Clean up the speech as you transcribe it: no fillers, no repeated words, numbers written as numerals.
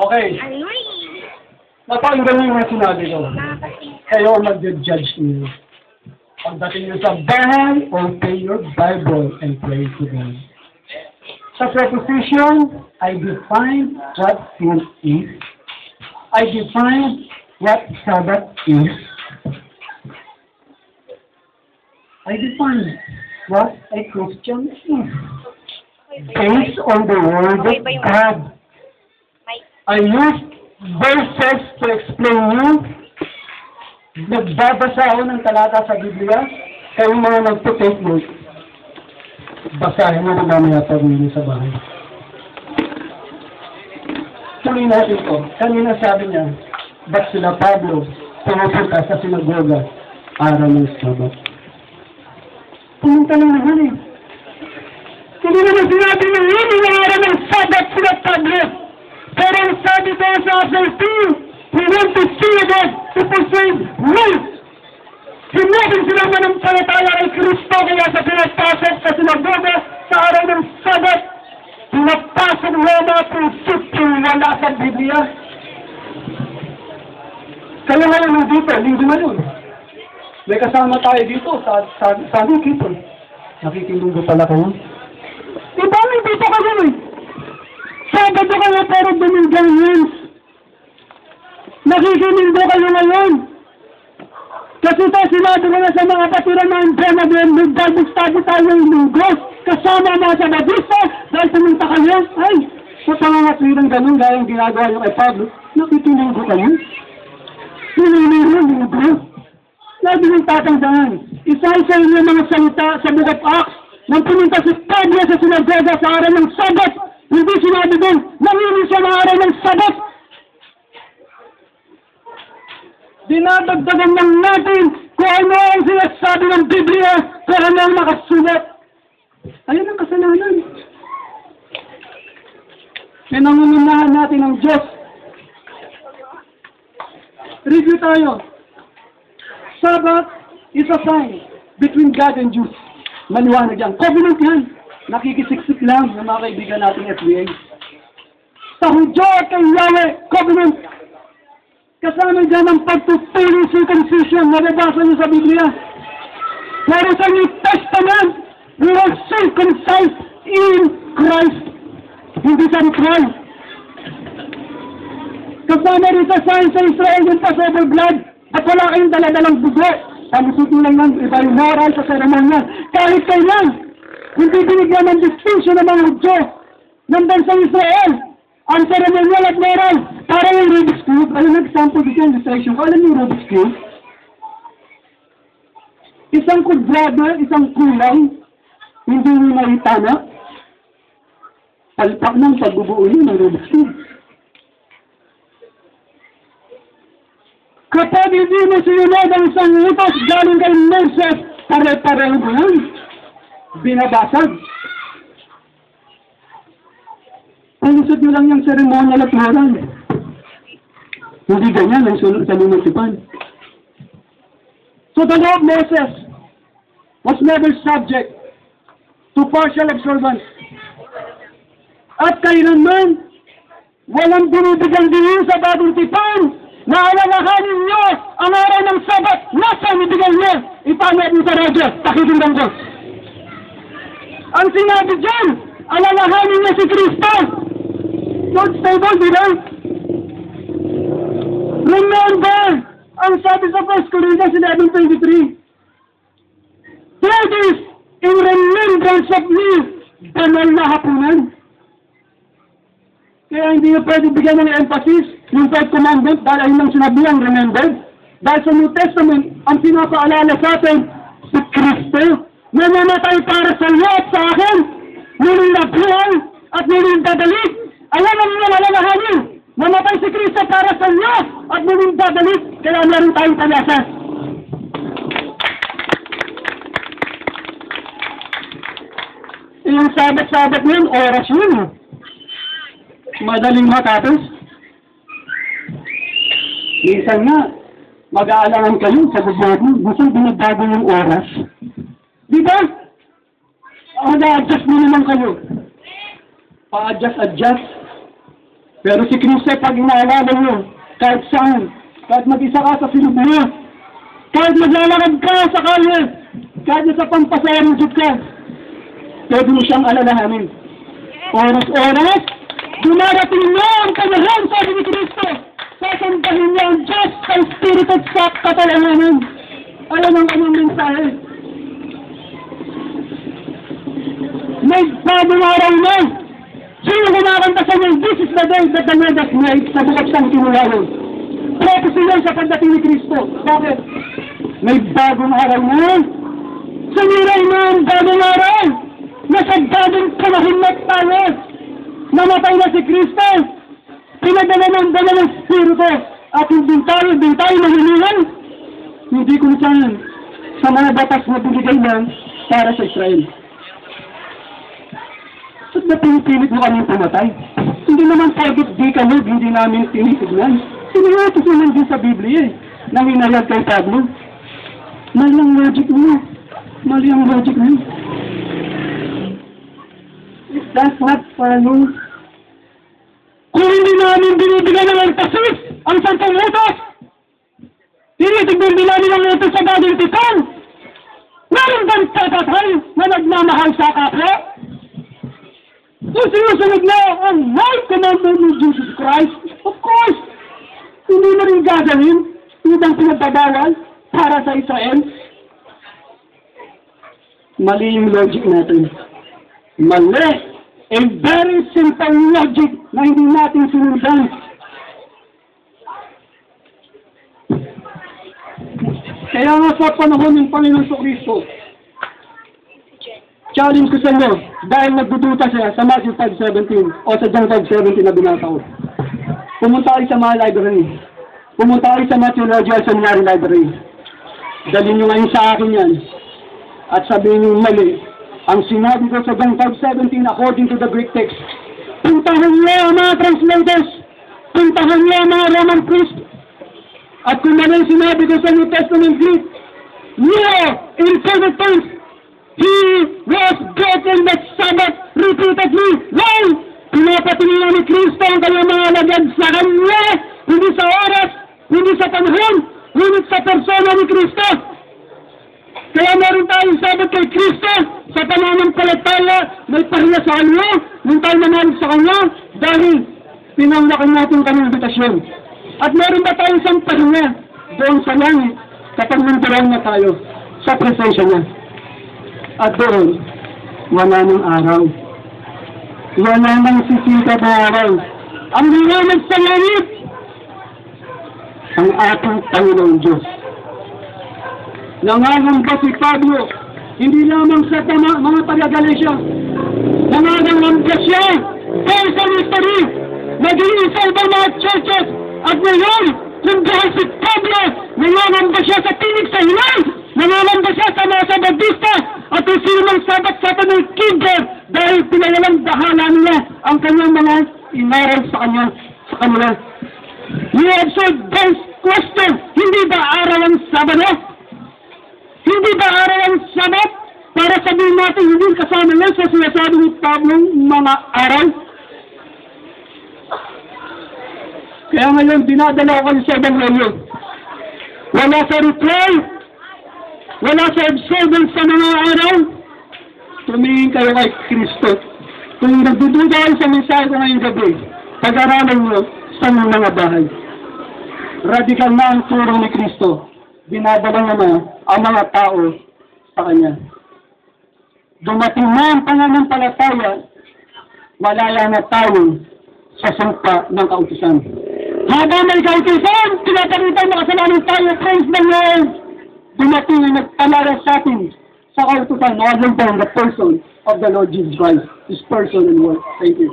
Okay. Napakinggan niyo yung mga sinabi ko. Kayo ang mag-judge niyo. Pagdating niyo sa bahay, open your Bible and pray to God. Sa preposition, I define what sin is. I define what Sabbath is. I define what a Christian is. Based on the Word of God. I use verses to explain you. Nagbabasa ako ng talata sa Biblia. Kayong mga nagpo-take note. Basahin mo na mamaya pag-uwi sa bahay. Tuloy natin ito. Kanina sabi niya, ba't sila Pablo pumupunta sa sinagoga araw ng Sabat? Pumunta lang naman eh. Hindi naman sinabi ng hindi ng araw ng Sabat sila Pablo. Pero ang sabi ko sa Acts 2, we want to see God to perceive life. Sinabi sila manampalataya kay Kristo kaya sa pinagpasok sa sinagoga sa araw ng Sabat. Pinagpasok Roma prinsipyo wala sa Biblia. Kaya ngayon dito, linggo na yun. May kasama tayo dito sa Nikito. Nakikilinggo pala kayo. Diba may dito kayo eh? Sabado kayo pero Dominganians. Nakikilinggo kayo ngayon. Kasi tayo sinabi ko na sa mga katiran ng Benavent, mag-Bible study tayo ng linggo. Kasama mga Sabadista, dahil pumunta kayo. Ay, sa pangangatwirang ganun, gaya yung ginagawa yung kay Pablo, nakikilinggo kayo. Linggo. Lagi ng tatandaan, isa-isa yung mga salita sa Book of Acts, nang pumunta si Pablo sa sinagoga sa araw ng Sabat, hindi sinabi din, nanginig siya ng araw ng Sabat. Dinadagdagan lang natin kung ano ang sinasabi ng Biblia, kung ano ang nakasulat. Ayun ang kasalanan. Pinangungunahan natin ang Diyos. Review tayo. Sabbath is a sign between God and Jews. Maliwanag yan. Covenant yan. Nakikisiksik lang ng mga kaibigan nating FBA. Sa Hudyo at kay Yahweh, covenant. Kasama dyan ang pagtutuloy circumcision na nabasa niyo sa Biblia. Pero sa New Testament, we are circumcised in Christ. Hindi sa ritual. Kasama rin sa sign sa Israel yung Passover blood at wala kayong daladalang bugo. Palusot lang lang, iba yung moral sa seremonyal. Kahit kailan, hindi binigyan ng distinction ng mga Hudyo ng bansang Israel. Ang ceremonial at moral, para yung Rubik's Cube. Alam na example dito yung illustration. Alam yung Rubik's Cube? Isang kudrada, isang kulay, hindi mo maitana. Palpak ng pagbubuo yun ng Rubik's Cube. Kapag hindi mo sinunod ang isang utos galing kay Moses, pare-pareho mo yan. Binabasag. Palusot nyo lang yung ceremonial at moral. Hindi ganyan ang sulot sa lunatipan. So the law of Moses was never subject to partial observance. At kailanman, walang binibigyan din sa bagong tipan na alalahanin nyo ang araw ng Sabat. Nasa ibigay nyo? Ipamit nyo sa radyo. Pakikinggan ko. Ang sinabi dyan, alalahanin niya si Kristo. Lord stable, di ba? Remember, ang sabi sa 1 Corinthians 11:23, do this in remembrance of me, banal na hapunan. Kaya hindi nyo pwede bigyan ng emphasis yung 5 commandment dahil ayun ang sinabi ang remember. Dahil sa New Testament, ang pinapaalala sa atin, si Kristo, na namatay para sa iyo at sa akin, muling nabuhay at muling dadalik. Ayan ang mga alalahanin. Namatay si Kristo para sa iyo at muling dadalik. Kaya meron tayong palasa. Yung sabat-sabat mo yun, oras yun. Madaling matapos. Minsan nga, mag-aalangan kayo sa gobyerno. Gusto binabago yung oras. Di ba? Na-adjust mo naman kayo. Pa-adjust. Pero si Kristo, pag inaalala nyo, kahit saan, kahit mag-isa ka sa silog mo, kahit maglalakad ka sa kalye, kahit sa pampasayang jud ka, pwede mo siyang alalahanin. Oras-oras, dumarating na ang kanahan, sabi ni Kristo. Sasambahin niya ang Diyos sa Espiritu at sa katalanganan. Alam ang kanyang mensahe. May bagong araw na. Sino kumakanta sa niya? This is the day that the Lord has made sa bukagsang kinulayon. Prophecy yan sa pagdating ni Kristo. Bakit? May bagong araw na. Saniray na ang bagong araw. Nasa bagong panahon na tayo. Namatay na si Kristo. Pinadala ng dala ng Espiritu. At hindi tayo mahilingan. Hindi ko nasahan sa mga batas na binigay lang para sa Israel. Saan na pinipilit mo kami pumatay? Hindi naman porkit di kami, hindi namin tinitignan. Sinihatos naman din sa Biblia eh. Nang hinayag kay Pablo. Mali ang logic mo. Mali ang logic mo. It does not follow. Kung hindi namin binibigyan ng emphasis ang santong utos, tinitignan namin ang utos sa bagong tipan. Meron bang tatay na nagmamahal sa kapwa? Kung sinusunod na ang high commandment ni Jesus Christ, of course, hindi na rin gagawin ibang pinagbabawal para sa Israel. Mali yung logic natin. Mali! A very simple logic na hindi natin sinundan. Kaya nga sa panahon ng Panginoon Kristo, challenge ko sa inyo, dahil nagduduta siya sa Matthew 5:17 o sa John 5:17 na binasa ko. Pumunta kayo sa mga library. Pumunta kayo sa Theological Seminary Library. Dalhin nyo ngayon sa akin yan. At sabihin nyo mali. Ang sinabi ko sa John 5:17 according to the Greek text. Puntahan niyo ang mga translators. Puntahan niyo ang mga Roman priest. At kung ano yung sinabi ko sa New Testament Greek, Nero, in present tense, he was broken that Sabbath repeatedly. Well, pinapatingin ni Kristo ang kanyang mga lagad sa kanya, hindi sa oras, hindi sa panahon, ngunit sa persona ni Kristo. Kaya meron tayong sabat kay Kristo sa pananampalataya, may pahinga sa kanya, nung tayo manalig sa kanya, dahil pinanglakan natin kanyang imbitasyon. At meron ba tayong isang pahinga doon sa langit, kapag nandirang na tayo sa presensya niya. At doon, wala ng araw. Wala ng sisita na araw. Ang liwanag sa langit, ang ating Panginoong Diyos. Nangangamba si Pablo, hindi lamang sa mga taga-Galatia. Nangangamba siya, dahil sa mystery, nag-iisa ibang mga churches, at ngayon, kung dahil si Pablo, nangangamba siya sa tinig sa hilay, nangangamba siya sa mga Sabadista, at kung sino mang sabat sa tanong kinder, dahil pinayalang bahala niya ang kanyang mga inaral sa kanila. You observe this question, hindi ba araw ang Sabado? Hindi ba araw ang Sabat? Para sabihin natin, hindi kasama yan sa sinasabi ni Pablo mga araw. Kaya ngayon, dinadala ko kayo sa Ebanghelyo. Wala sa reply, wala sa observance sa mga araw. Tumingin kayo kay Kristo. Kung nagdududa kayo sa mensahe ko ngayong gabi, pag-aralan nyo sa mga bahay. Radikal na ang turo ni Kristo. Dinadala naman ang mga tao sa Kanya. Dumating na ang pananampalataya, malaya na tayo sa sumpa ng kautusan. Habang may kautusan, pinapakita na kasalanan tayo, praise the Lord. Dumating na nagpalaya sa atin sa kautusan, no other than the person of the Lord Jesus Christ, His person and work. Thank you.